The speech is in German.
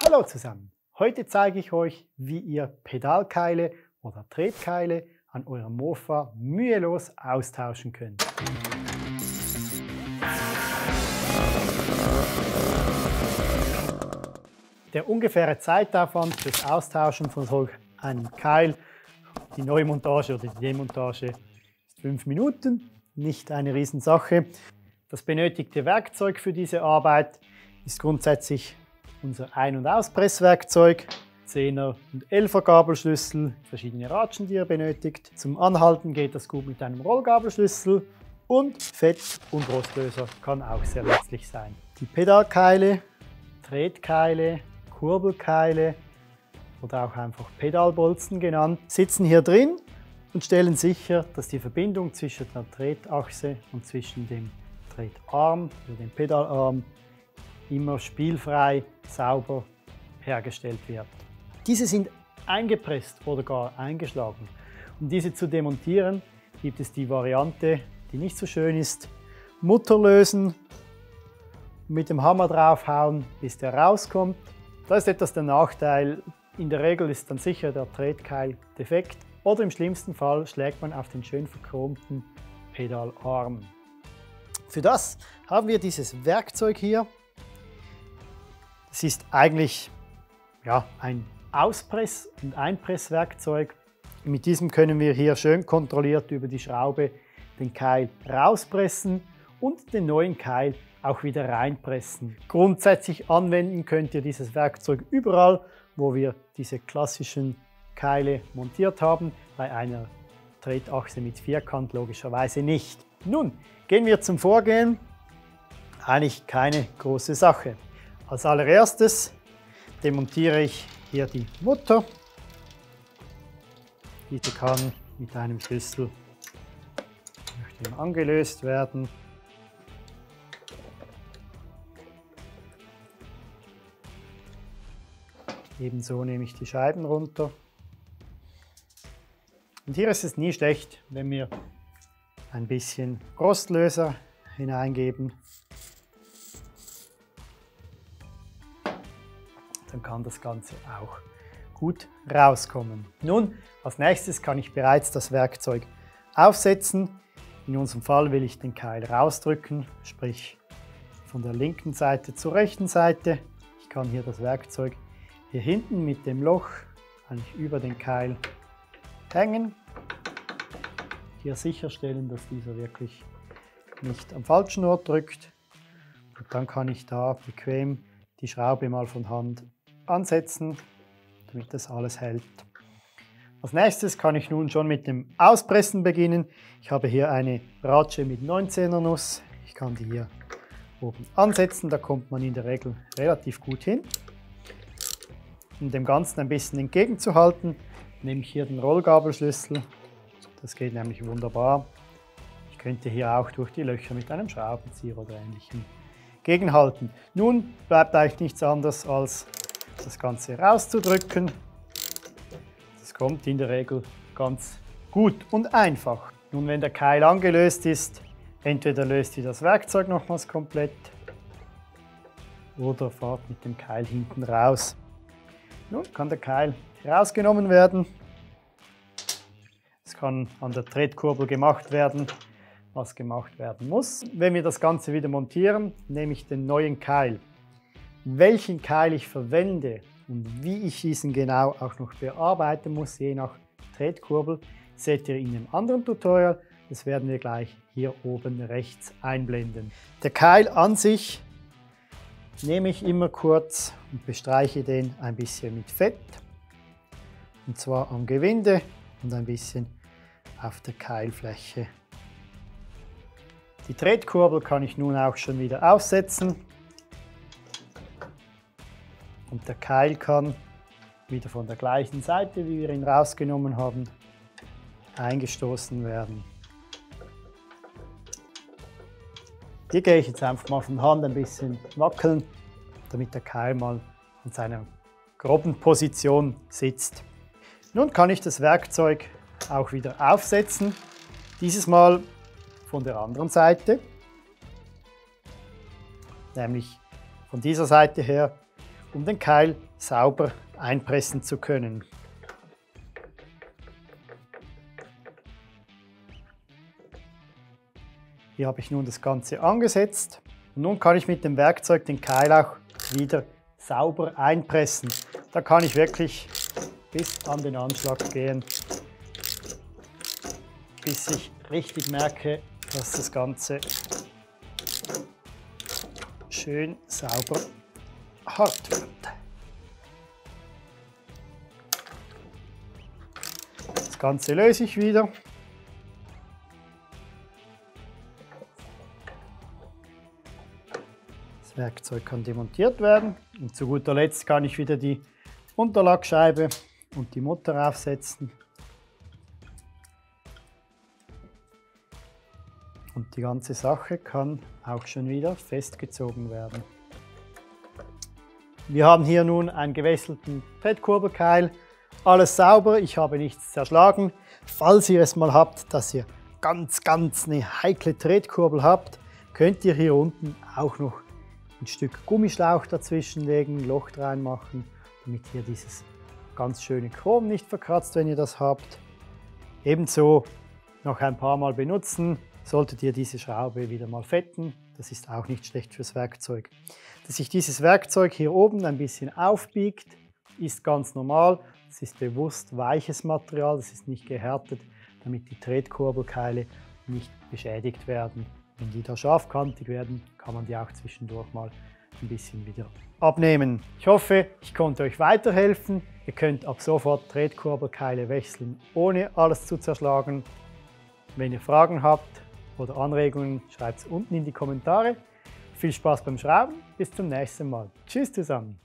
Hallo zusammen! Heute zeige ich euch, wie ihr Pedalkeile oder Tretkeile an eurem Mofa mühelos austauschen könnt. Der ungefähre Zeitaufwand fürs Austauschen von solch einem Keil, die Neumontage oder die Demontage, ist 5 Minuten, nicht eine Riesensache. Das benötigte Werkzeug für diese Arbeit ist grundsätzlich unser Ein- und Auspresswerkzeug, 10er und 11er Gabelschlüssel, verschiedene Ratschen, die ihr benötigt. Zum Anhalten geht das gut mit einem Rollgabelschlüssel und Fett- und Rostlöser kann auch sehr nützlich sein. Die Pedalkeile, Tretkeile, Kurbelkeile oder auch einfach Pedalbolzen genannt, sitzen hier drin und stellen sicher, dass die Verbindung zwischen der Tretachse und zwischen dem Tretarm oder dem Pedalarm immer spielfrei, sauber hergestellt wird. Diese sind eingepresst oder gar eingeschlagen. Um diese zu demontieren, gibt es die Variante, die nicht so schön ist: Mutter lösen, mit dem Hammer draufhauen, bis der rauskommt. Da ist etwas der Nachteil. In der Regel ist dann sicher der Tretkeil defekt oder im schlimmsten Fall schlägt man auf den schön verchromten Pedalarm. Für das haben wir dieses Werkzeug hier. Es ist eigentlich ein Auspress- und Einpresswerkzeug. Mit diesem können wir hier schön kontrolliert über die Schraube den Keil rauspressen und den neuen Keil auch wieder reinpressen. Grundsätzlich anwenden könnt ihr dieses Werkzeug überall, wo wir diese klassischen Keile montiert haben. Bei einer Tretachse mit Vierkant logischerweise nicht. Nun gehen wir zum Vorgehen. Eigentlich keine große Sache. Als allererstes demontiere ich hier die Mutter. Diese kann mit einem Schlüssel angelöst werden. Ebenso nehme ich die Scheiben runter. Und hier ist es nie schlecht, wenn wir ein bisschen Rostlöser hineingeben. Dann kann das Ganze auch gut rauskommen. Nun, als nächstes kann ich bereits das Werkzeug aufsetzen. In unserem Fall will ich den Keil rausdrücken, sprich von der linken Seite zur rechten Seite. Ich kann hier das Werkzeug hier hinten mit dem Loch eigentlich über den Keil hängen. Hier sicherstellen, dass dieser wirklich nicht am falschen Ort drückt. Und dann kann ich da bequem die Schraube mal von Hand ansetzen, damit das alles hält. Als nächstes kann ich nun schon mit dem Auspressen beginnen. Ich habe hier eine Ratsche mit 19er Nuss. Ich kann die hier oben ansetzen, da kommt man in der Regel relativ gut hin. Um dem Ganzen ein bisschen entgegenzuhalten, nehme ich hier den Rollgabelschlüssel. Das geht nämlich wunderbar. Ich könnte hier auch durch die Löcher mit einem Schraubenzieher oder Ähnlichem gegenhalten. Nun bleibt eigentlich nichts anderes, als das Ganze rauszudrücken. Das kommt in der Regel ganz gut und einfach. Nun, wenn der Keil angelöst ist, entweder löst ihr das Werkzeug nochmals komplett oder fahrt mit dem Keil hinten raus. Nun kann der Keil rausgenommen werden. Es kann an der Tretkurbel gemacht werden, was gemacht werden muss. Wenn wir das Ganze wieder montieren, nehme ich den neuen Keil. Welchen Keil ich verwende und wie ich diesen genau auch noch bearbeiten muss, je nach Tretkurbel, seht ihr in dem anderen Tutorial. Das werden wir gleich hier oben rechts einblenden. Der Keil an sich nehme ich immer kurz und bestreiche den ein bisschen mit Fett. Und zwar am Gewinde und ein bisschen auf der Keilfläche. Die Tretkurbel kann ich nun auch schon wieder aufsetzen. Und der Keil kann wieder von der gleichen Seite, wie wir ihn rausgenommen haben, eingestoßen werden. Hier gehe ich jetzt einfach mal von Hand ein bisschen wackeln, damit der Keil mal in seiner groben Position sitzt. Nun kann ich das Werkzeug auch wieder aufsetzen, dieses Mal von der anderen Seite, nämlich von dieser Seite her. um den Keil sauber einpressen zu können. Hier habe ich nun das Ganze angesetzt und nun kann ich mit dem Werkzeug den Keil auch wieder sauber einpressen. Da kann ich wirklich bis an den Anschlag gehen, bis ich richtig merke, dass das Ganze schön sauber hart wird. Das Ganze löse ich wieder. Das Werkzeug kann demontiert werden und zu guter Letzt kann ich wieder die Unterlagscheibe und die Mutter aufsetzen. Und die ganze Sache kann auch schon wieder festgezogen werden. Wir haben hier nun einen gewässelten Tretkurbelkeil. Alles sauber, ich habe nichts zerschlagen. Falls ihr es mal habt, dass ihr ganz eine heikle Tretkurbel habt, könnt ihr hier unten auch noch ein Stück Gummischlauch dazwischen legen, ein Loch reinmachen, damit hier dieses ganz schöne Chrom nicht verkratzt, wenn ihr das habt. Ebenso noch ein paar Mal benutzen, solltet ihr diese Schraube wieder mal fetten. Das ist auch nicht schlecht fürs Werkzeug. Dass sich dieses Werkzeug hier oben ein bisschen aufbiegt, ist ganz normal. Es ist bewusst weiches Material, das ist nicht gehärtet, damit die Tretkurbelkeile nicht beschädigt werden. Wenn die da scharfkantig werden, kann man die auch zwischendurch mal ein bisschen wieder abnehmen. Ich hoffe, ich konnte euch weiterhelfen. Ihr könnt ab sofort Tretkurbelkeile wechseln, ohne alles zu zerschlagen. Wenn ihr Fragen habt oder Anregungen, schreibt es unten in die Kommentare. Viel Spaß beim Schrauben, bis zum nächsten Mal. Tschüss zusammen!